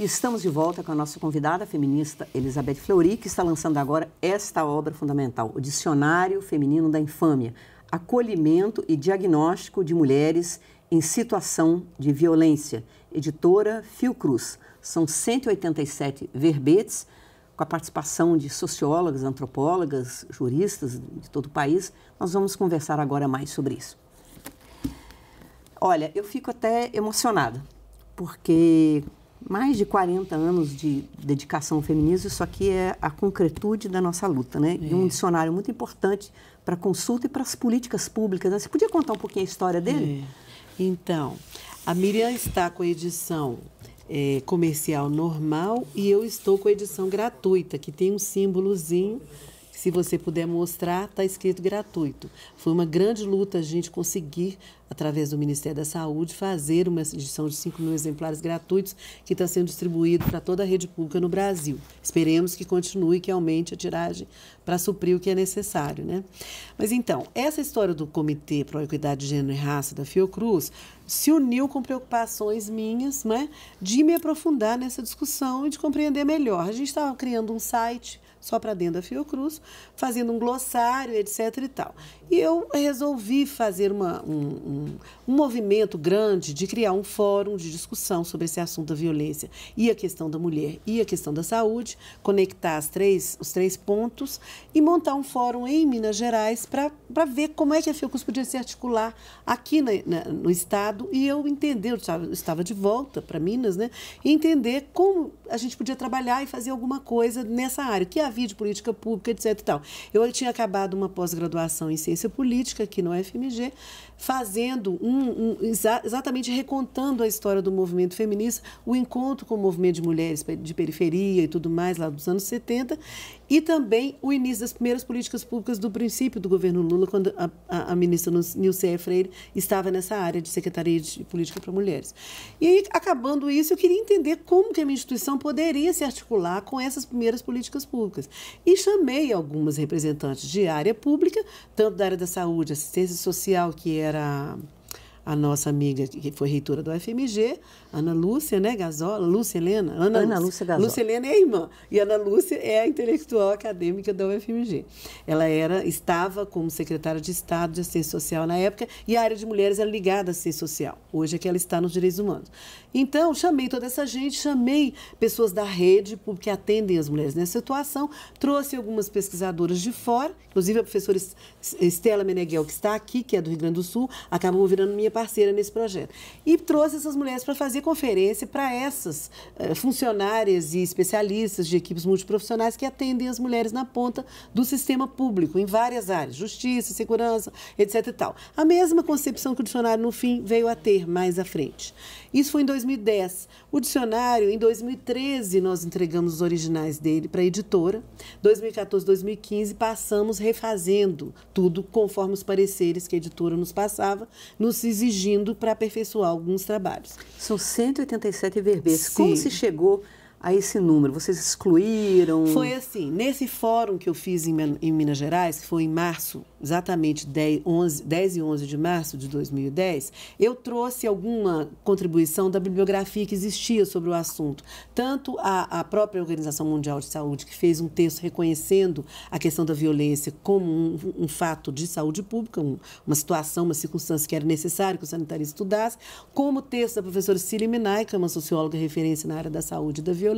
E estamos de volta com a nossa convidada, a feminista Elizabeth Fleury, que está lançando agora esta obra fundamental, o Dicionário Feminino da Infâmia, Acolhimento e Diagnóstico de Mulheres em Situação de Violência, editora Fiocruz. São 187 verbetes, com a participação de sociólogas, antropólogas, juristas de todo o país. Nós vamos conversar agora mais sobre isso. Olha, eu fico até emocionada, porque mais de 40 anos de dedicação ao feminismo, isso aqui é a concretude da nossa luta, né? E um dicionário muito importante para a consulta e para as políticas públicas, né? Você podia contar um pouquinho a história dele? Então, a Miriam está com a edição comercial normal e eu estou com a edição gratuita, que tem um símbolozinho. Se você puder mostrar, está escrito gratuito. Foi uma grande luta a gente conseguir, através do Ministério da Saúde, fazer uma edição de 5.000 exemplares gratuitos que está sendo distribuído para toda a rede pública no Brasil. Esperemos que continue, que aumente a tiragem para suprir o que é necessário, né? Mas então, essa história do Comitê para a Equidade de Gênero e Raça da Fiocruz se uniu com preocupações minhas, né, de me aprofundar nessa discussão e de compreender melhor. A gente estava criando um site só para dentro da Fiocruz, fazendo um glossário, etc. e tal. E eu resolvi fazer um movimento grande de criar um fórum de discussão sobre esse assunto da violência e a questão da mulher e a questão da saúde, conectar os três pontos e montar um fórum em Minas Gerais para ver como é que a Fiocruz podia se articular aqui no Estado e eu entender, eu estava de volta para Minas, né, e entender como a gente podia trabalhar e fazer alguma coisa nessa área, que havia de política pública, etc. e tal. Eu tinha acabado uma pós-graduação em ciência política aqui no UFMG, fazendo exatamente recontando a história do movimento feminista, o encontro com o movimento de mulheres de periferia e tudo mais, lá dos anos 70, e também o início das primeiras políticas públicas do princípio do governo Lula, quando a ministra Nilce Freire estava nessa área de Secretaria de Política para Mulheres. E aí, acabando isso, eu queria entender como que a minha instituição poderia se articular com essas primeiras políticas públicas. E chamei algumas representantes de área pública, tanto da área da saúde, assistência social, que era a nossa amiga, que foi reitora do UFMG, Ana Lúcia, né, Gazola, Lúcia Helena? Ana Lúcia Gazola. Lúcia Helena é a irmã, e Ana Lúcia é a intelectual acadêmica da UFMG. Ela estava como secretária de Estado de Assistência Social na época, e a área de mulheres era ligada à assistência social. Hoje é que ela está nos direitos humanos. Então, chamei toda essa gente, chamei pessoas da rede que atendem as mulheres nessa situação, trouxe algumas pesquisadoras de fora, inclusive a professora Estela Meneghel, que está aqui, que é do Rio Grande do Sul, acabou virando minha parceira nesse projeto. E trouxe essas mulheres para fazer conferência para essas funcionárias e especialistas de equipes multiprofissionais que atendem as mulheres na ponta do sistema público, em várias áreas, justiça, segurança, etc. e tal. A mesma concepção que o dicionário, no fim, veio a ter mais à frente. Isso foi em 2010. O dicionário, em 2013, nós entregamos os originais dele para a editora. 2014, 2015, passamos refazendo tudo conforme os pareceres que a editora nos passava, nos exigindo para aperfeiçoar alguns trabalhos. São 187 verbetes. Sim. Como se chegou a esse número? Vocês excluíram? Foi assim, nesse fórum que eu fiz em Minas Gerais, que foi em março, exatamente 10 e 11 de março de 2010, eu trouxe alguma contribuição da bibliografia que existia sobre o assunto. Tanto a própria Organização Mundial de Saúde, que fez um texto reconhecendo a questão da violência como um fato de saúde pública, uma situação, uma circunstância que era necessário que o sanitarista estudasse, como o texto da professora Cília Minay, que é uma socióloga referência na área da saúde e da violência,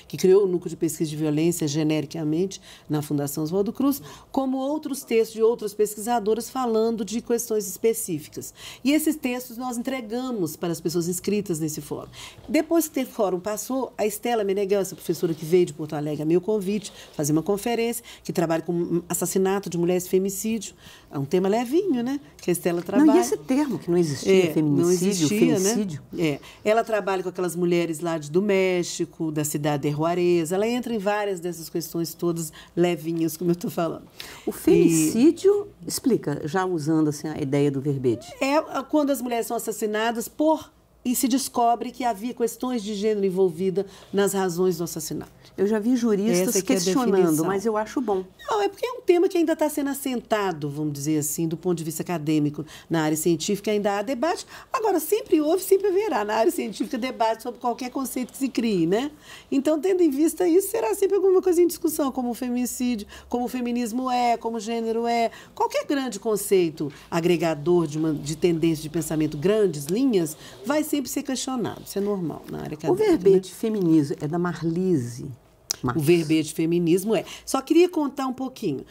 que criou o Núcleo de Pesquisa de Violência genericamente na Fundação Oswaldo Cruz, como outros textos de outras pesquisadoras falando de questões específicas. E esses textos nós entregamos para as pessoas inscritas nesse fórum. Depois que o fórum passou, a Estela Meneghel, essa professora que veio de Porto Alegre a meu convite, fazer uma conferência, que trabalha com assassinato de mulheres e femicídio. É um tema levinho, né? Que a Estela trabalha. Não, e esse termo que não existia, feminicídio, não existia, femicídio. Né? Ela trabalha com aquelas mulheres lá do México, da cidade de Juarez. Ela entra em várias dessas questões todas levinhas, como eu estou falando. O femicídio, explica, já usando assim, a ideia do verbete. É quando as mulheres são assassinadas por e se descobre que havia questões de gênero envolvida nas razões do assassinato. Eu já vi juristas questionando, mas eu acho bom. Não, é porque é um tema que ainda está sendo assentado, vamos dizer assim, do ponto de vista acadêmico. Na área científica ainda há debate. Agora, sempre houve, sempre haverá na área científica debate sobre qualquer conceito que se crie, né? Então, tendo em vista isso, será sempre alguma coisa em discussão, como o feminicídio, como o feminismo como o gênero qualquer grande conceito agregador de tendência de pensamento, grandes linhas, vai sempre ser questionado. Isso é normal na área acadêmica. O verbete feminismo é da Marlise. O verbete feminismo Só queria contar um pouquinho.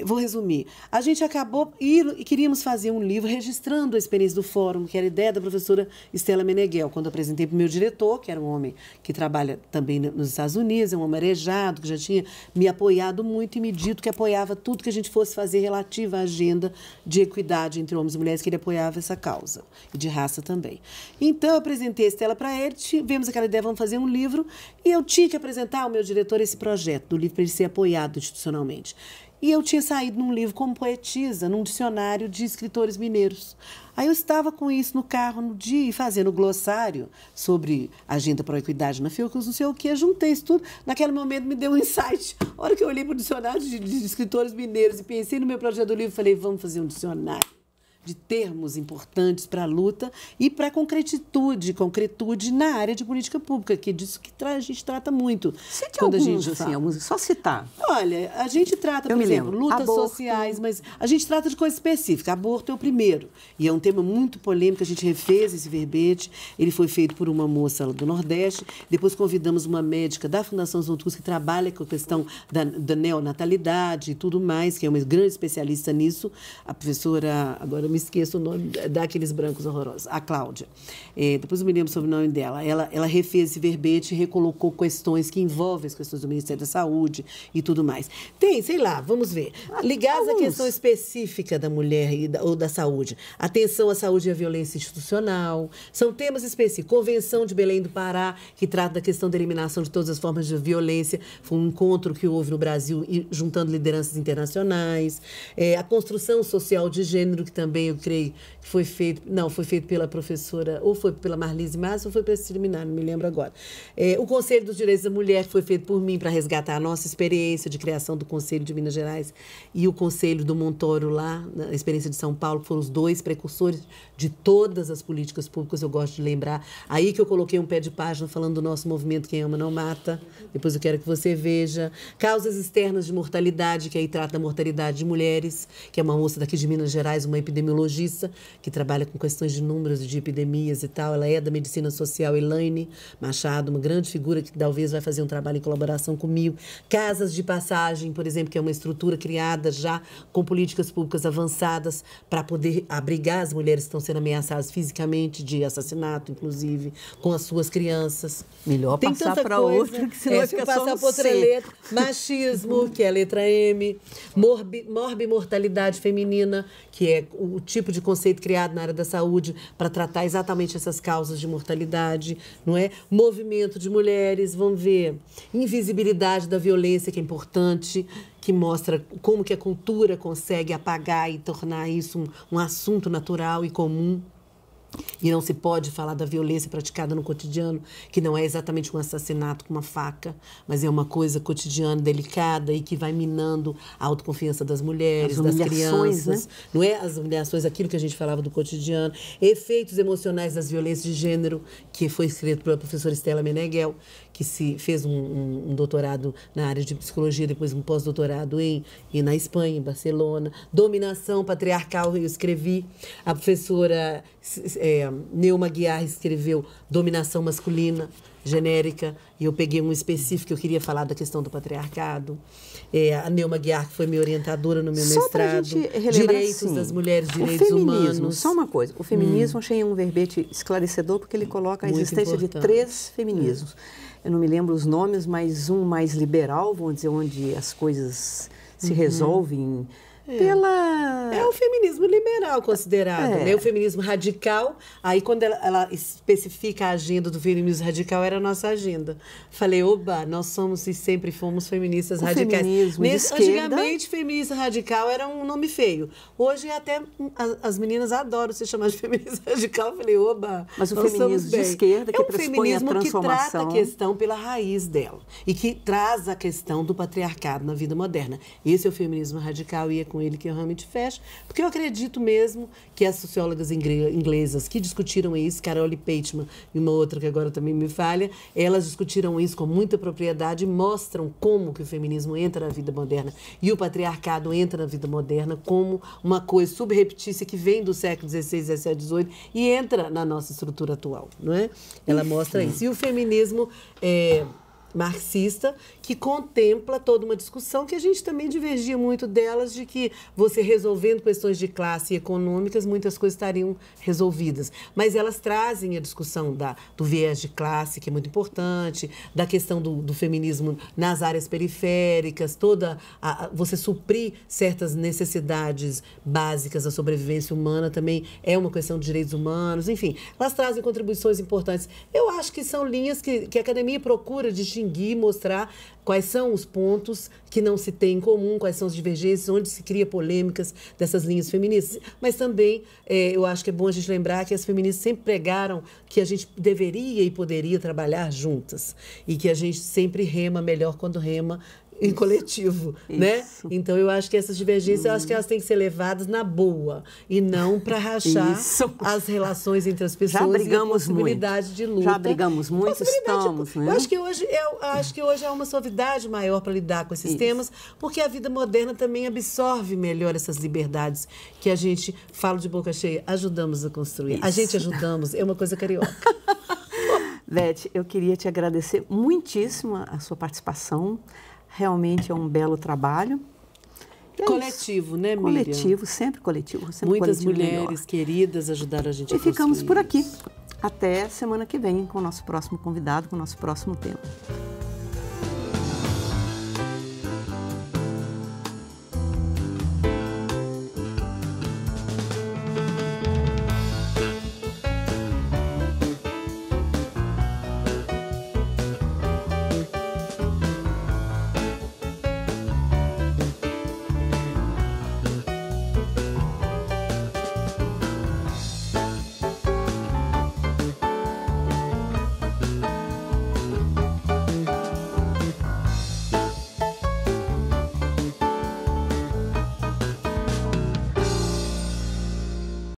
Vou resumir. A gente acabou e queríamos fazer um livro registrando a experiência do fórum, que era a ideia da professora Stella Meneghel, quando eu apresentei para o meu diretor, que era um homem que trabalha também nos Estados Unidos, é um homem arejado, que já tinha me apoiado muito e me dito que apoiava tudo que a gente fosse fazer relativo à agenda de equidade entre homens e mulheres, que ele apoiava essa causa, e de raça também. Então, eu apresentei a Stella para ele, tivemos aquela ideia, vamos fazer um livro, e eu tinha que apresentar ao meu diretor esse projeto do livro para ele ser apoiado institucionalmente. E eu tinha saído num livro como poetisa, num dicionário de escritores mineiros. Aí eu estava com isso no carro no dia e fazendo glossário sobre agenda para a equidade na Fiocruz, não sei o quê, juntei isso tudo. Naquele momento me deu um insight. A hora que eu olhei para o dicionário de escritores mineiros e pensei no meu projeto do livro, falei, vamos fazer um dicionário de termos importantes para a luta e para a concretude na área de política pública, que é disso que a gente trata muito. Cite alguns, assim, alguns, só citar. Olha, a gente trata, por exemplo, lutas sociais, mas a gente trata de coisa específica. Aborto é o primeiro. E é um tema muito polêmico, a gente refez esse verbete, ele foi feito por uma moça do Nordeste, depois convidamos uma médica da Fundação Zontus que trabalha com a questão da neonatalidade e tudo mais, que é uma grande especialista nisso, a professora, agora eu me esqueço o nome daqueles brancos horrorosos, a Cláudia. Depois eu me lembro sobre o nome dela. Ela refez esse verbete e recolocou questões que envolvem as questões do Ministério da Saúde e tudo mais. Tem, sei lá, vamos ver. Ligadas à questão específica da mulher ou da saúde. Atenção à saúde e à violência institucional. São temas específicos. Convenção de Belém do Pará, que trata da questão da eliminação de todas as formas de violência. Foi um encontro que houve no Brasil, juntando lideranças internacionais. A construção social de gênero, que também eu creio que foi feito pela professora, ou foi pela Marlise Massa, ou foi pela Cecília, não me lembro agora. O Conselho dos Direitos da Mulher, que foi feito por mim para resgatar a nossa experiência de criação do Conselho de Minas Gerais e o Conselho do Montoro lá, na experiência de São Paulo, que foram os dois precursores de todas as políticas públicas, eu gosto de lembrar. Aí que eu coloquei um pé de página falando do nosso movimento Quem Ama Não Mata, depois eu quero que você veja. Causas externas de mortalidade, que aí trata da mortalidade de mulheres, que é uma moça daqui de Minas Gerais, uma epidemiologista, que trabalha com questões de números de epidemias e tal. Ela é da medicina social, Elaine Machado, uma grande figura que talvez vai fazer um trabalho em colaboração comigo. Casas de passagem, por exemplo, que é uma estrutura criada já com políticas públicas avançadas para poder abrigar as mulheres que estão sendo ameaçadas fisicamente, de assassinato, inclusive, com as suas crianças. Melhor passar para outra, que senão vai ficar só passar para outra letra. Machismo, que é a letra M. Morbimortalidade feminina, que é o tipo de conceito criado na área da saúde para tratar exatamente essas causas de mortalidade, não é? Movimento de mulheres, vamos ver. Invisibilidade da violência, que é importante, que mostra como que a cultura consegue apagar e tornar isso um assunto natural e comum. E não se pode falar da violência praticada no cotidiano, que não é exatamente um assassinato com uma faca, mas é uma coisa cotidiana, delicada e que vai minando a autoconfiança das mulheres, das crianças. Né? Não é as humilhações, aquilo que a gente falava do cotidiano. Efeitos emocionais das violências de gênero, que foi escrito pela professora Stella Meneghel, que fez um doutorado na área de psicologia, depois um pós-doutorado na Espanha, em Barcelona. Dominação patriarcal, eu escrevi. A professora Neuma Guiar escreveu Dominação Masculina, genérica, e eu peguei um específico que eu queria falar da questão do patriarcado. A Neuma Guiar, que foi minha orientadora no meu mestrado. Direitos assim, das mulheres, direitos humanos. Só uma coisa, o feminismo achei um verbete esclarecedor, porque ele coloca a existência de 3 feminismos. Eu não me lembro os nomes, mas um mais liberal, vamos dizer, onde as coisas se resolvem pela... É o feminismo liberal considerado, né? O feminismo radical. Aí, quando ela especifica a agenda do feminismo radical, era a nossa agenda. Falei, oba, nós somos e sempre fomos feministas radicais. Feminismo de esquerda. Antigamente, feminista radical era um nome feio. Hoje, até as meninas adoram se chamar de feminista radical. Falei, oba, mas o feminismo de esquerda que pressupõe a transformação... É um feminismo que trata a questão pela raiz dela e que traz a questão do patriarcado na vida moderna. Esse é o feminismo radical e é com ele que eu realmente fecho, porque eu acredito mesmo que as sociólogas inglesas que discutiram isso, Carole Pateman e uma outra que agora também me falha, elas discutiram isso com muita propriedade e mostram como que o feminismo entra na vida moderna e o patriarcado entra na vida moderna como uma coisa subreptícia que vem do século XVI, XVII, XVIII e entra na nossa estrutura atual, não é? Ela mostra isso. E o feminismo marxista, que contempla toda uma discussão que a gente também divergia muito delas, de que você resolvendo questões de classe e econômicas, muitas coisas estariam resolvidas. Mas elas trazem a discussão do viés de classe, que é muito importante, da questão do feminismo nas áreas periféricas, você suprir certas necessidades básicas da sobrevivência humana também é uma questão de direitos humanos, enfim, elas trazem contribuições importantes. Eu acho que são linhas que a academia procura distinguir, mostrar quais são os pontos que não se tem em comum, quais são as divergências, onde se cria polêmicas dessas linhas feministas. Mas também eu acho que é bom a gente lembrar que as feministas sempre pregaram que a gente deveria e poderia trabalhar juntas e que a gente sempre rema melhor quando rema em coletivo, né? Então, eu acho que essas divergências, eu acho que elas têm que ser levadas na boa e não para rachar as relações entre as pessoas. Já brigamos e a possibilidade de luta. Já brigamos muito, estamos, né? Eu acho que hoje há uma suavidade maior para lidar com esses temas, porque a vida moderna também absorve melhor essas liberdades que a gente, fala de boca cheia, ajudamos a construir. A gente ajudamos, é uma coisa carioca. Vete, eu queria te agradecer muitíssimo a sua participação. Realmente é um belo trabalho. Coletivo, né, Miriam? Coletivo, sempre coletivo. Sempre muitas coletivo mulheres melhor. queridas ajudaram a gente a construir. E ficamos por aqui. Isso. Até semana que vem com o nosso próximo convidado, com o nosso próximo tema.